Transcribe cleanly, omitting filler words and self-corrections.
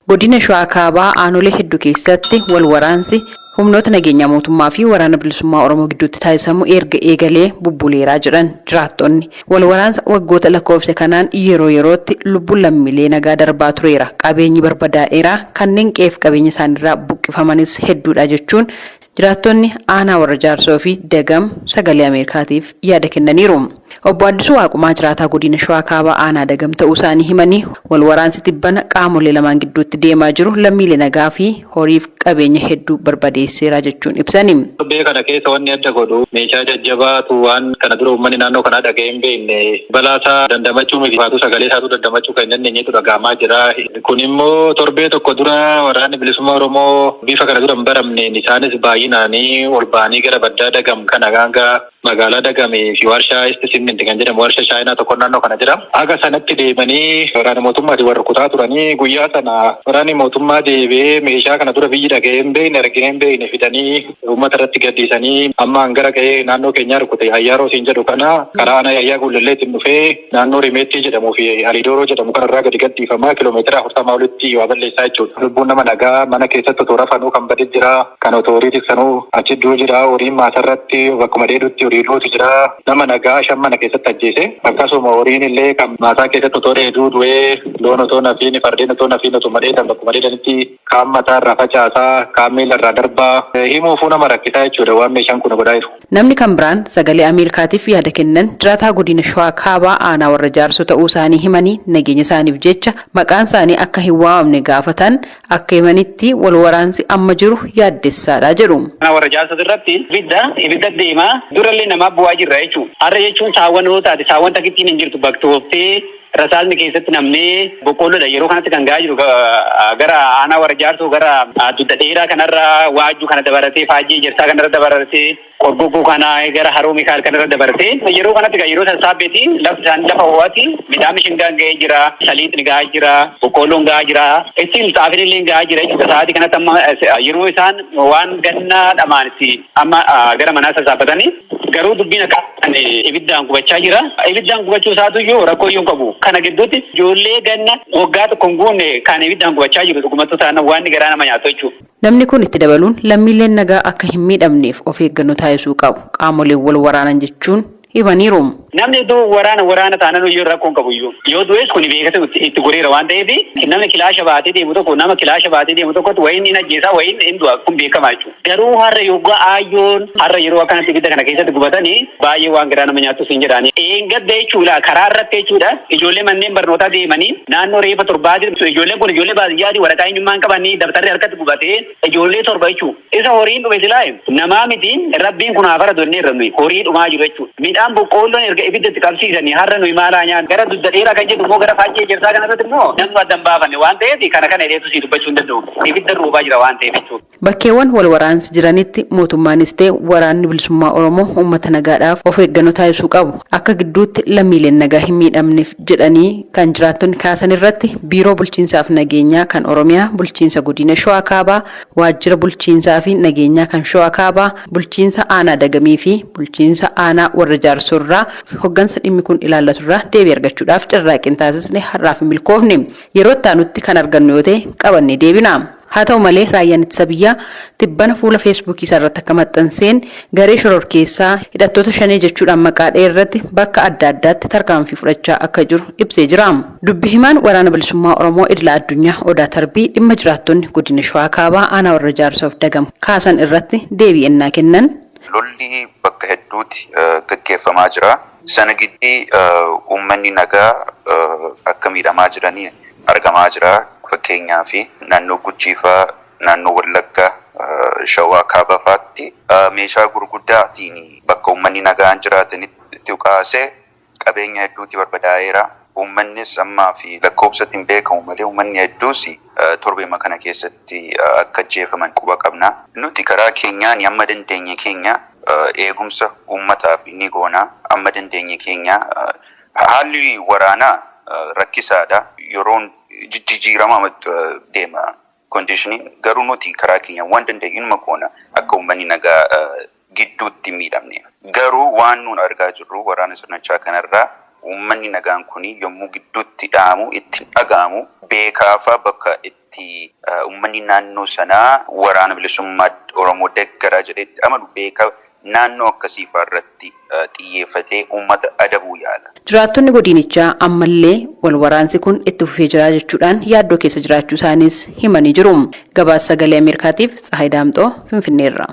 Godina Shawaa Kaabaa aanolee hedduu keessatti wal waraansi humnoota nageenya mootummaa fi waraana bilisummaa Oromoo gidduutti taasisamu erga eegalee bubbuleeraa jiran jiraattonni. Wal waraansa waggoota lakkoofse kanaan yeroo yerootti lubbuun lammiilee nagaa darbaa tureera. Qabeenyi barbadaa'eera. Kanneen qeef qabeenya isaaniirraa buqqifamanis hedduudha jechuun jiraattonni aanaa warra Jaarsoo fi Dagam sagalee Ameerikaatiif yaada kennaniiru. Obbo Addisuu Waaqumaa jiraataa godina Shawaa Kaabaa aanaa Dagam ta'uu isaanii himanii wal waraansi tibbana qaamolee lamaan gidduutti deemaa jiru lammiilee nagaa fi horiif qabeenya hedduu barbadeesseera jechuun ibsani. Torbee kana keessa wanni adda godhu meeshaa jajjabaatu waan kana dura uummanni naannoo kanaa dhaga'ee hin beekne balaasaa dandamachuu miti faatu sagalee isaatu dandamachuu kan dandeenyetu dhaga'amaa jira. Kun immoo torbee tokko dura waraanni bilisummaa Oromoo bifa kana dura hin baramneen isaanis baay'inaanii ol ba'anii gara baddaa Dagam kana ganga magaalaa Dagamee fi warshaa Istisimenti kan jedhamu warshaa shaayinaa tokko naannoo kana jira. Akka sanatti deemanii waraana mootummaati warra kutaa turanii guyyaa sana waraanni mootummaa deebee meeshaa kana dura biyyi dhaga'ee hin beekne argine hin beekne fidanii uummata irratti gaddiisanii amma hangara ga'ee naannoo keenyaa rukute Ayyaaroo siin jedhu kana karaa ana Ayyaa Gullalleetiin dhufee naannoo Rimeettii jedhamuu fi Aliidooroo jedhamu kanarraa gadi gaddiifamaa kiiloomeetira 40 olitti waa balleessaa jechuudha. Lubbuun nama nagaa mana keessatti otoo rafanuu kan badee jira. Kan otoo horii tiksanuu achi iddoo jira. Horiin maasarratti bakkuma dheedutti horiiluutu jira. Nama nagaa shan mana keessatti ajjeese. Akkasuma horiin illee kan maasaa keessatti otoo dheeduu du'ee loon otoo nafiin fardeen otoo nafiin otoo madheedan bakkuma dheedanitti kaan mataa irraa facaasaa kaan miila irraa darbaa himuufuu nama rakkisaa jechuudha waan meeshaan kun godhaa jiru. Namni kan biraan sagalee Ameerikaatiif yaada kennan jiraataa godina Shawaa Kaabaa aanaa warra Jaarsoo ta'uu isaanii himanii nageenya isaaniif jecha maqaan isaanii akka hin waamamne gaafatan akka himanitti wal waraansi amma jiru yaaddessaadha jedhu. Warra Jaarsoo irratti ibidda deemaa durallee namaa bu'aa jirra jechuudha. Har'a jechuun saawwan yoo taate saawwan takkittiin hin jirtu baktooftee rasaasni keessatti namnee boqqoolloodha yeroo kanatti kan ga'aa jiru gara aanaa warra Jaarsoo gara dudda dheeraa kanarra waajjuu kana dabalatee faajjii ejersaa kanarra dabalatee qorgoggoo kana gara haroo Mikaal kanarra dabalatee yeroo kanatti yeroo sassaabbeeti lafti isaanii lafa ho'aati midhaan mishingaan ga'ee jira saliixni ga'aa jira boqqoolloon ga'aa jira ittiin xaafin illee ga'aa jira jechuudha sa'aatii kanatti amma yeroo isaan waan gannaa dhamaanitti amma gara manaa sassaabbatanii garuu dubbiin akka ibiddaan gubachaa jira. Ibiddaan gubachuu isaatu iyyuu rakkoo iyyuu qabu. Kana gidduutti ijoollee ganna waggaa tokko hin guunne kan ibiddaan gubachaa jiru dhugumattuu taana waan garaa nama nyaatu jechuudha. Namni kun itti dabaluun lammiileen nagaa akka hin miidhamneef of eeggannoo taasisuu qabu. Qaamoleen wal waraanan jechuun himaniiru. Namni iddoo waraana taanaan iyyuu rakkoon qabu iyyuu yoo du'es kun beekate itti goreera waan ta'eef namni kilaasha baatee deemu tokko nama kilaasha baatee deemu tokkotti wayiin ni ajjeesaa wayiin hin du'a kun beekamaa jechuudha. Garuu har'a yoggaa aayyoon har'a yeroo akkanatti ibidda kana keessatti gubatanii baay'ee waan garaa nama nyaatu siin jedhaani. Gadda jechuudha karaa irratti jechuudha ijoollee manneen barnootaa deemanii naannoo reefa torbaatii ijoolleen kun ijoollee baadiyyaati waraqaa eenyummaan qabanii dabtarri harkatti gubatee ijoollee torba jechuudha. Isa horiin dhume silaa namaa miti rabbiin kun haafara donnee irra nuyi horii dhumaa jiru jechuudha. Midhaan boqqoolloon erga ibiddatti qabsiisanii har'a nuyi maalaa nyaan gara dudda dheeraa kan jedhu immoo gara faajjii ejersaa kanarratti immoo namni adda hin baafanne waan ta'eef kana dheetu sii dubbachuu hin danda'u. Ibidda roobaa jira waan ta'eef jechuudha. Bakkeewwan wal waraansi jiranitti mootummaanis ta'e waraanni bilisummaa Oromoo uummata nagaadhaaf of eeggannoo taasisuu qabu. Akka gidduutti lammiileen nagaa hin miidhamneef jedhanii kan jiraattonni kaasan irratti biiroo bulchiinsaaf nageenyaa kan Oromiyaa, bulchiinsa godina Shawaa Kaabaa, waajjira bulchiinsaa fi nageenyaa kan Shawaa Kaabaa, bulchiinsa aanaa Dagamii fi bulchiinsa aanaa warra Jaarsoo irraa hoggansa dhimmi kun ilaallatu irraa deebii argachuudhaaf carraaqqii taasisne har'aaf hin milkoofne. Yeroo itti aanutti kan argannu yoo ta'e qabannee deebina. Haa ta'u malee raayyaan ittisa biyyaa tibbana fuula feesbuukii isaa irratti akka maxxanseen garee shororkeessaa hidhattoota shanee jechuudhaan maqaa dha'e irratti bakka adda addaatti tarkaanfii fudhachaa akka jiru ibsee jira. Dubbi himaan waraana bilisummaa Oromoo idila addunyaa Odaa Tarbii dhimma jiraattonni godina Shawaa Kaabaa aanaa warra Jaarsoof Dagam kaasan irratti deebii ennaa kennan. Lolli bakka hedduutti gaggeeffamaa jira. Sana giddii uummanni nagaa akka miidhamaa jiranii argamaa jira. Fakkeenyaa fi naannoo Gujiifaa, naannoo Wallaggaa, Shawaa Kaabaa fa'aatti meeshaa gurguddaatiin bakka uummanni nagaan jiraatanitti kaasee qabeenya hedduutti barbadaa'eera. Uummannis ammaa fi lakkoofsatti hin beekamu malee uummanni hedduus torbeema kana keessatti akka ajjeefaman quba qabna. Nuti karaa keenyaan amma dandeenye keenya eegumsa uummataaf ni goona. Amma dandeenye keenya haalli waraanaa rakkisaadha. Yeroon jijjiirama deema conditioning garuu nuti karaa keenya waan dandeenyu numa goona akka uummanni nagaa gidduutti miidhamne. Garuu waan nuun argaa jirru waraana sirnachaa kanarraa uummanni nagaan kuni yommuu gidduutti dhaamu itti dhagaamu beekaafa bakka itti uummanni naannoo sanaa waraana bilisummaa Oromoo deeggaraa jedhetti amanu beekaa naannoo akkasii irratti xiyyeeffatee uummata adabuu yaala. Jiraattonni godinichaa ammallee wal waraansi kun itti fufee jira jechuudhaan yaaddoo keessa jiraachuu isaaniis himanii jiru. Gabaasa Sagalee Ameerikaatiif Tsahaay Daamxoo Finfinneerra.